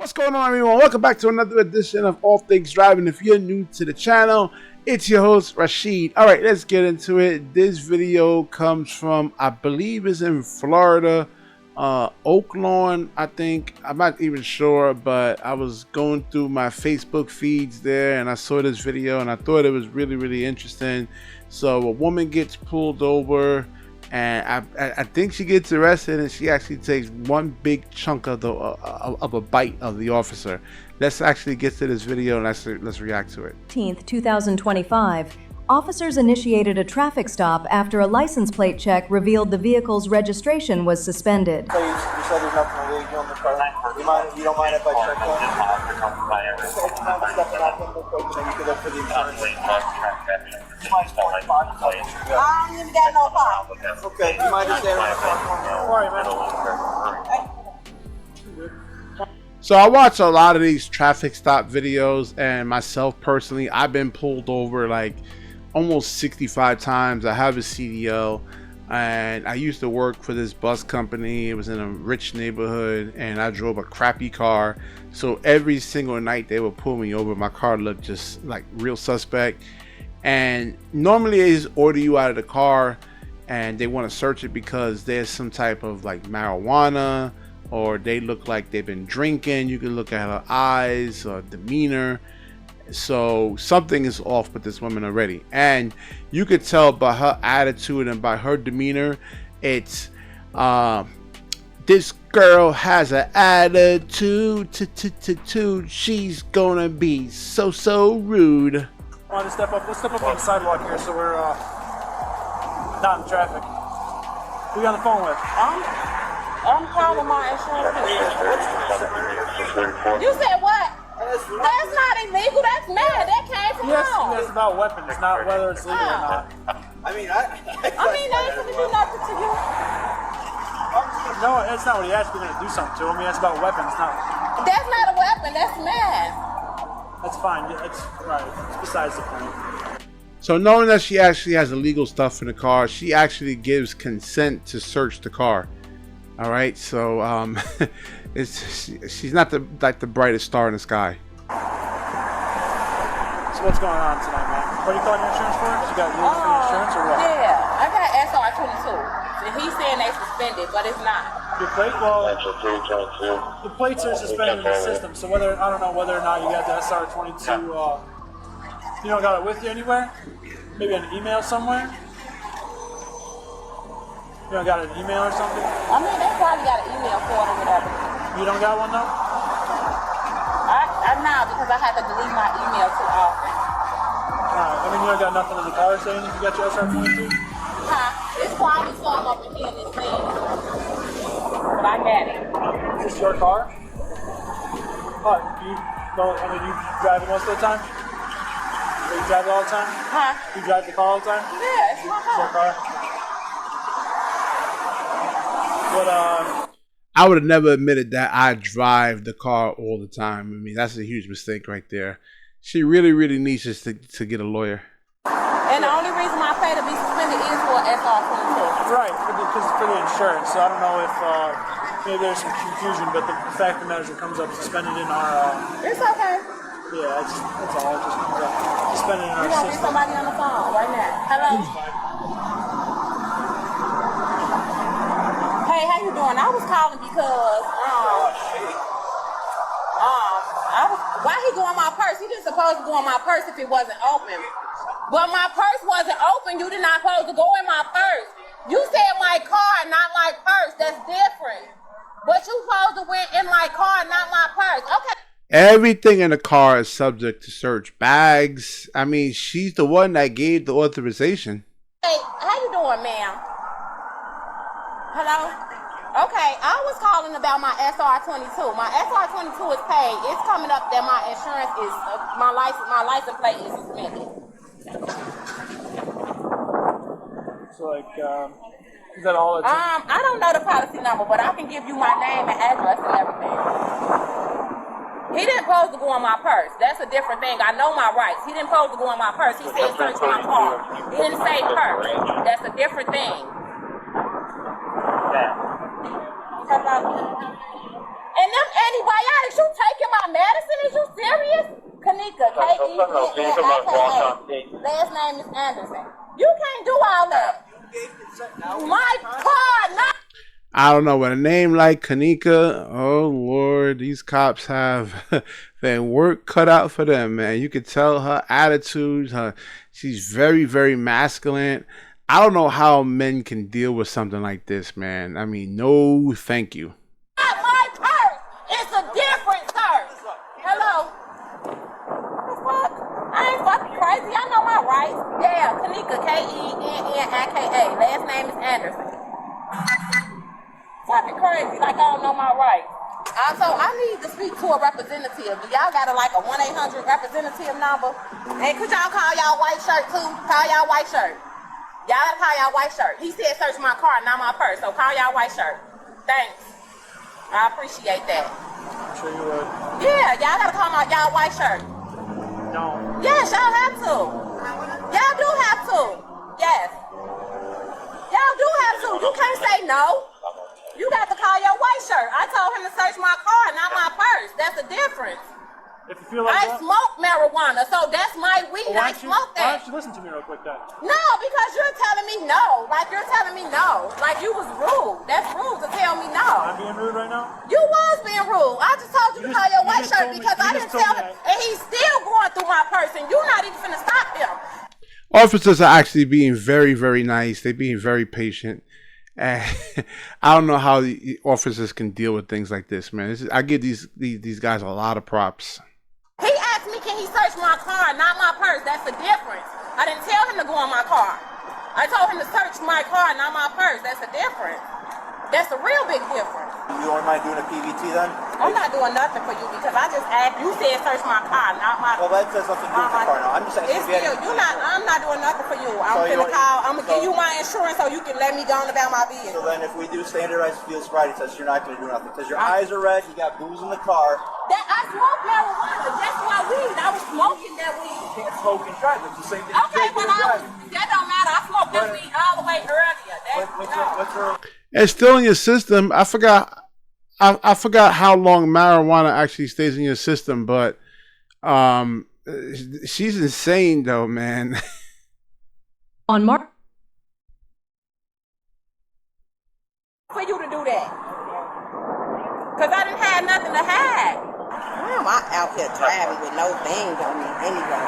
What's going on, everyone? Welcome back to another edition of All Things Driving. If you're new to the channel, it's your host Rashid. All right, let's get into it. This video comes from, I believe it's in Florida, Oaklawn, I think. I'm not even sure, but I was going through my Facebook feeds there and I saw this video and I thought it was really interesting. So a woman gets pulled over and I think she gets arrested, and she actually takes one big chunk of a bite of the officer. Let's actually get to this video and let's react to it. 2025, officers initiated a traffic stop after a license plate check revealed the vehicle's registration was suspended. So you said there's nothing illegal in the car. You don't mind if I check that? So it's not stepping off in the quick, and then you can look for the insurance. You mind just pouring five? I don't even got no problem. Okay, you mind just standing in the car? All right, man. So I watch a lot of these traffic stop videos, and myself personally, I've been pulled over like almost 65 times. I have a CDL, and I used to work for this bus company. It was in a rich neighborhood, and I drove a crappy car. So every single night they would pull me over. My car looked just like real suspect. And normally they just order you out of the car and they want to search it because there's some type of like marijuana, or they look like they've been drinking. You can look at her eyes or demeanor. So something is off with this woman already, and you could tell by her attitude and by her demeanor. It's this girl has an attitude. She's gonna be so rude. I want to step up. Let's step up on the sidewalk here, so we're not in traffic. Who you on the phone with? I'm calling my insurance. You said what? That's not illegal. That's mad. That came from home. Yes, it's about weapons, not whether it's legal or not. I mean, they ain't gonna do nothing to you. No, that's not what he asked. We're gonna do something to him. He asked about weapons, not. That's not a weapon. That's mad. That's fine. It's right. It's besides the point. So knowing that she actually has illegal stuff in the car, she actually gives consent to search the car. All right, so she's not the brightest star in the sky. So what's going on tonight, man? What are you calling your insurance for? You got your insurance or what? Yeah, I got SR22. And he's saying they suspended, but it's not. Your plate? Well, the plates are suspended in the system. So I don't know whether or not you got the SR22. You don't got it with you anywhere? Maybe an email somewhere? You don't got an email or something? I mean, they probably got an email for it or whatever. You don't got one though? I'm not, because I had to delete my email too often. Alright, I mean, you don't got nothing in the car saying you got your SR22? Huh? It's probably something up in here in this thing. But I got it. Is this your car? What? You drive it most of the time? You drive it all the time? Huh? You drive the car all the time? Yeah, it's my It's your car. car? But, I would have never admitted that I drive the car all the time. I mean, that's a huge mistake right there. She really needs to get a lawyer. And the only reason I pay to be suspended is for SR22. right, because it's for the insurance. So I don't know if maybe there's some confusion, but the fact of the matter is it comes up suspended in our. It's okay. Yeah, that's all. It just comes up suspended in our We're gonna get system. somebody on the phone right now. Hello. Hey, how you doing? I was calling because why he go in my purse? He didn't supposed to go in my purse if it wasn't open. But my purse wasn't open. You did not supposed to go in my purse. You said my car, not my purse. That's different. But you supposed to went in my car, not my purse. Okay. Everything in the car is subject to search. Bags. I mean, she's the one that gave the authorization. Hey, how you doing, ma'am? Hello? Okay, I was calling about my SR22. My SR22 is paid. It's coming up that my insurance is, my license plate is suspended. So is that all it's I don't know the policy number, but I can give you my name and address and everything. He didn't supposed to go in my purse. That's a different thing. I know my rights. He didn't supposed to go in my purse. He said search my car. He didn't say purse. That's a different thing. Hello? And them antibiotics, you take Kanika, K-E-N-N-I-K-A. Last name is Anderson. You can't do all that. My car, not. I don't know, with a name like Kanika, oh Lord, these cops have their work cut out for them, man. You could tell her attitude, she's very, very masculine. I don't know how men can deal with something like this, man. I mean, no thank you. Not my purse. It's a different purse. Hello? The fuck? I ain't fucking crazy. I know my rights. Yeah, Kanika, K-E-N-N-I-K-A. Last name is Anderson. Fucking crazy, like I don't know my rights. So I need to speak to a representative. Do y'all got a 1-800 representative number? Hey, could y'all call y'all white shirt too? Call y'all white shirt. Y'all gotta call y'all white shirt. He said search my car, not my purse. So call y'all white shirt. Thanks. I appreciate that. I'm sure you would. Yeah, y'all gotta call my y'all white shirt. No. Yes, y'all have to. Y'all do have to. Yes. Y'all do have to. You can't say no. You got to call your white shirt. I told him to search my car, not my purse. That's the difference. If you feel like I that, smoke marijuana, so that's my weed. well, I smoke why that. don't you listen to me real quick then? No, because you're telling me no. Like you're telling me no. Like you was rude. That's rude to tell me no. I'm being rude right now? You was being rude. I just told you to call your white shirt because I didn't tell him. And he's still going through my purse, and you're not even finna stop him. Officers are actually being very, very nice. They're being very patient. And I don't know how the officers can deal with things like this, man. I give these guys a lot of props. He asked me, can he search my car, not my purse? That's the difference. I didn't tell him to go on my car. I told him to search my car, not my purse. That's the difference. That's a real big difference. You don't mind doing a PVT then? I'm not doing nothing for you because I just asked. You said search my car, not my. Well, that says nothing to do with the car now. I'm just asking It's if you still, had you're not. I'm not doing nothing for you. I'm gonna call. I'm gonna give you my insurance so you can let me go on about my business. So then if we do standardized field sobriety tests, you're not going to do nothing because your eyes are red, you got booze in the car. That I smoke marijuana. That's my weed. I was smoking that weed. You can't smoke and drive. It's the same thing. Okay, but that don't matter. I smoked that weed all the way earlier. What's her? It's still in your system. I forgot how long marijuana actually stays in your system, but she's insane though, man. On March For you to do that. Because I didn't have nothing to hide. Why am I out here driving with no thing on me anyway?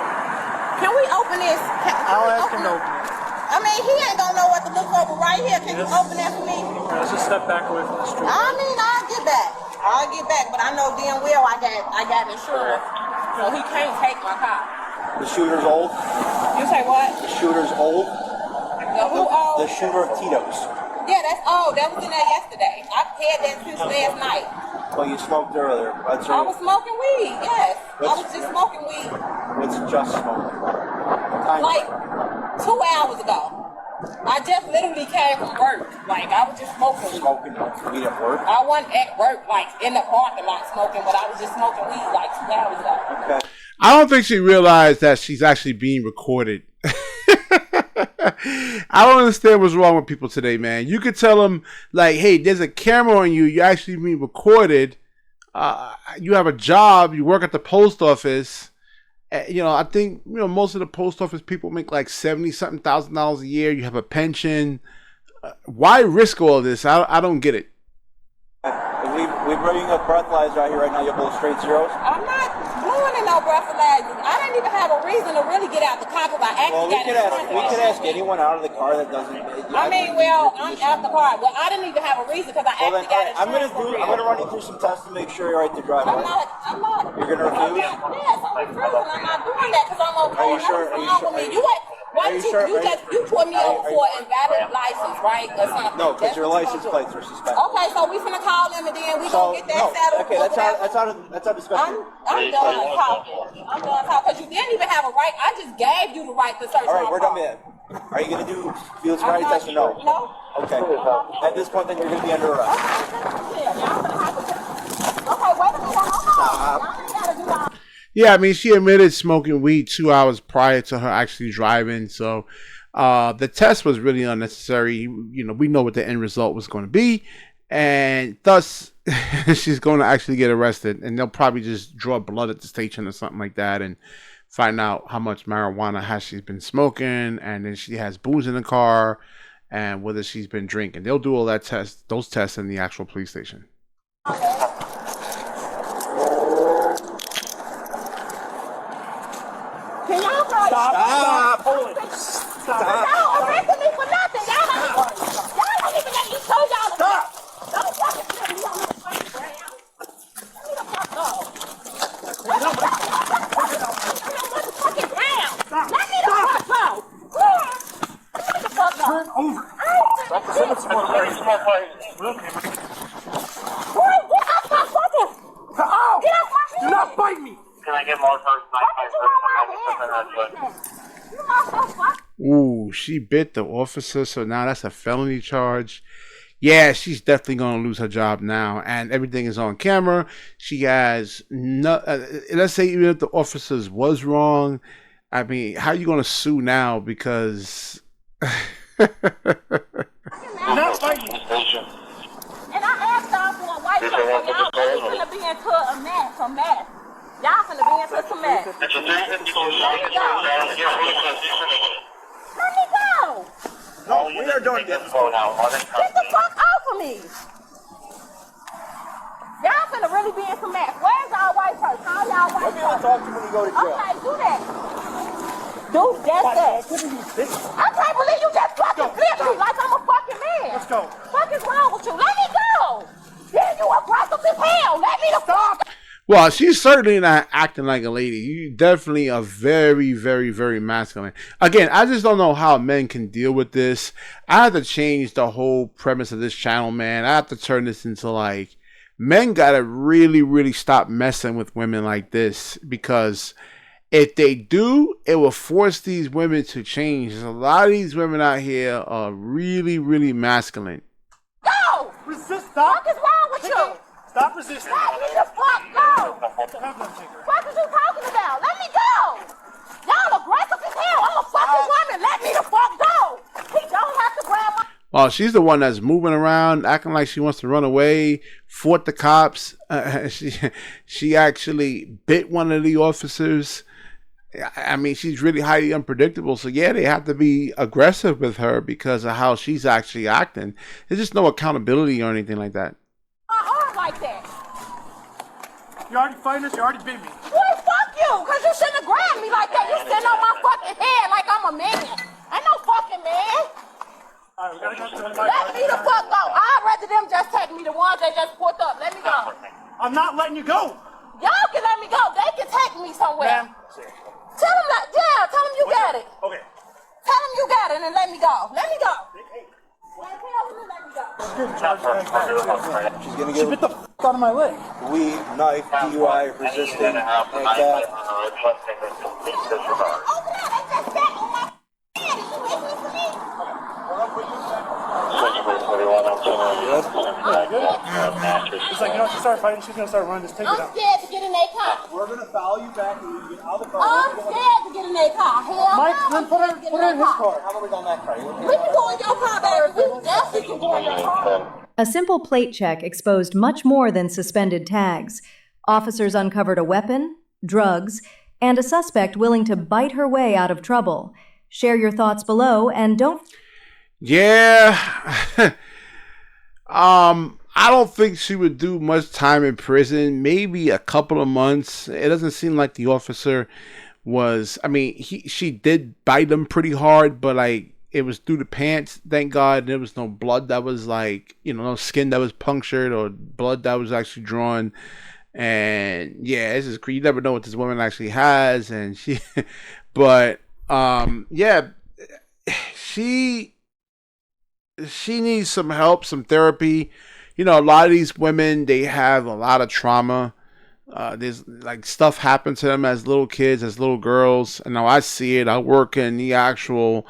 Can we open this? I'll ask him to open it. I mean, he ain't gonna know what to look for, but right here, can you open that for me? Let's just step back away from the street. I mean, I'll get back, but I know damn well I got insurance, so he can't take my car. The shooter's old. You say what? The shooter's old. Who old? The shooter of Tito's. Yeah, that's old. That was in there yesterday. I've had that since last night. Well, you smoked earlier. I was smoking weed, yes. I was just smoking weed. What's just smoking? Like 2 hours ago. I just literally came from work. Like I was just smoking weed. Smoking weed at work? I wasn't at work like in the parking lot smoking, but I was just smoking weed like 2 hours ago. Okay. I don't think she realized that she's actually being recorded. I don't understand what's wrong with people today, man. You could tell them, like, hey, there's a camera on you. You're actually being recorded. You have a job. You work at the post office. I think, most of the post office people make like $70-something thousand a year. You have a pension. Why risk all this? I don't get it. We bring up breathalyzer out here right now. You have both straight zeros. I'm not doing it no breathalyzer. I didn't even have a reason to really get out the car because I actually got insurance. We could ask anyone out of the car that doesn't. I'm out the car. Well, I didn't even have a reason because I actually got insurance. I'm gonna run you through some tests to make sure you're right to drive. I'm not. You're gonna refuse? Yes, I'm refusing. I'm not doing that because I'm okay. Are you sure? What's wrong with me? Why did you put me over for an invalid license, right, or something? No, because your license plates are suspended. Okay, so we finna call them and then we gonna get that settled. Okay, that's out of discussion. I'm done talking. I'm done talking because you didn't even have a right. I just gave you the right to search. All right, my we're car. done with it. Are you gonna do field sobriety test or no? No. Okay. At this point, then you're gonna be under arrest. Okay, wait a minute. Hold on. Y'all ain't gotta do all. Yeah, I mean, she admitted smoking weed 2 hours prior to her actually driving. So the test was really unnecessary. We know what the end result was going to be. And thus, she's going to actually get arrested, and they'll probably just draw blood at the station or something like that, and find out how much marijuana has she's been smoking, and then she has booze in the car, and whether she's been drinking. They'll do all those tests in the actual police station. Can y'all go? Stop! Stop! Y'all arrested me for nothing. Y'all don't even let me show y'all. Stop! Don't fucking put me on this fucking ground. Let me the fuck go. Let me the fucking ground. Let me the fuck go. Let me the fuck go. Turn over. Ow! Get off my Do not bite me! Can I get more first? You motherfucker. Ooh, she bit the officer, so now that's a felony charge. Yeah, she's definitely going to lose her job now, and everything is on camera. She has no. Let's say even if the officers was wrong, I mean, how are you going to sue now? Because Do not bite me! And I asked y'all for a white person. Y'all really finna be into a mess. Y'all finna be into some mess. Let me go. No, we are done yet. Get the fuck off of me. Y'all finna really be in some mess. Where's our white person? How y'all white Let me person? talk to you when you go to jail. Okay, do that. Do just that. I can't believe you just fucking flipped me like I'm a fucking man. Let's go. What is wrong with you? Let me go. Yeah, you aggressive as hell. Let me the fuck. well, she's certainly not acting like a lady. You definitely are very, very, very masculine. Again, I just don't know how men can deal with this. I have to change the whole premise of this channel, man. I have to turn this into like, men gotta really, really stop messing with women like this, because if they do, it will force these women to change. There's a lot of these women out here are really, really masculine. Go. Resist, stop! What is wrong with you? Stop resisting! Let me the fuck go. What are you talking about? Let me go. Y'all aggressive as hell. I'm a fucking woman. Let me the fuck go. He don't have to grab my. Well, she's the one that's moving around, acting like she wants to run away, fought the cops. She actually bit one of the officers. I mean, she's really highly unpredictable. So, yeah, they have to be aggressive with her because of how she's actually acting. There's just no accountability or anything like that. My arm like that. You already fighting us, you already bit me. Boy, fuck you, because you shouldn't have grabbed me like that. You sitting on my fucking head like I'm a man. I no fucking man. Alright, we gotta go to my Let me the fuck go. I'd rather them just take me, the ones that just put up. Let me go. I'm not letting you go! Y'all can let me go. They can take me somewhere. Ma'am. Tell them that, yeah, tell them you got it. Okay. Tell them you got it and then let me go. Let me go. Tell them to let me go. She's gonna get the f out of my leg. Weed, knife, DUI, resisting, like that. Over there, they just sat on my head. Is you listening to me? It's like, you know, if she started fighting, she's gonna start running. Just take it I'm out. scared to get in their car. We're gonna follow you back and you get out of the car. I'm scared to get in their car. Hell Mike, no, then I'm put her scared to get in his car. How about we go in that car? We can go in your car, baby. We definitely can go in your car. A simple plate check exposed much more than suspended tags. Officers uncovered a weapon, drugs, and a suspect willing to bite her way out of trouble. Share your thoughts below and don't. Yeah. I don't think she would do much time in prison. Maybe a couple of months. It doesn't seem like the officer was. I mean, she did bite him pretty hard, but like it was through the pants. Thank God there was no blood that was like, you know, no skin that was punctured or blood that was actually drawn. And yeah, this is you never know what this woman actually has, and she, but yeah, she needs some help, some therapy. You know, a lot of these women, they have a lot of trauma. There's like stuff happened to them as little kids, as little girls. And now I see it. I work in the actual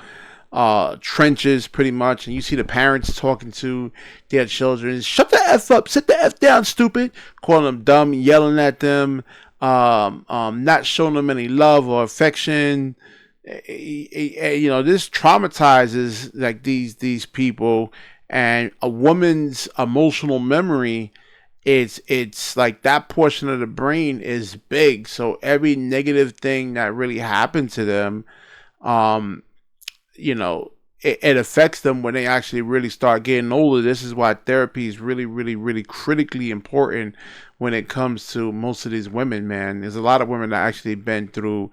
trenches pretty much, and you see the parents talking to their children. Shut the F up, sit the F down, stupid, calling them dumb, yelling at them, not showing them any love or affection. You know, this traumatizes like these people, and a woman's emotional memory it's like that portion of the brain is big. So every negative thing that really happened to them, you know, it affects them when they actually really start getting older. This is why therapy is really, really, really critically important when it comes to most of these women, man. There's a lot of women that actually been through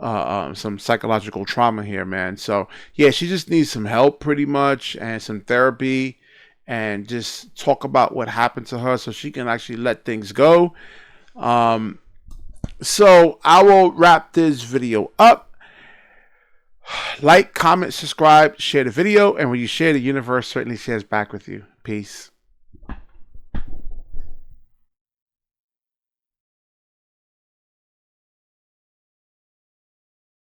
some psychological trauma here, man. So yeah, she just needs some help pretty much, and some therapy, and just talk about what happened to her so she can actually let things go. So I will wrap this video up. Like, comment, subscribe, share the video, and when you share, the universe certainly shares back with you. Peace.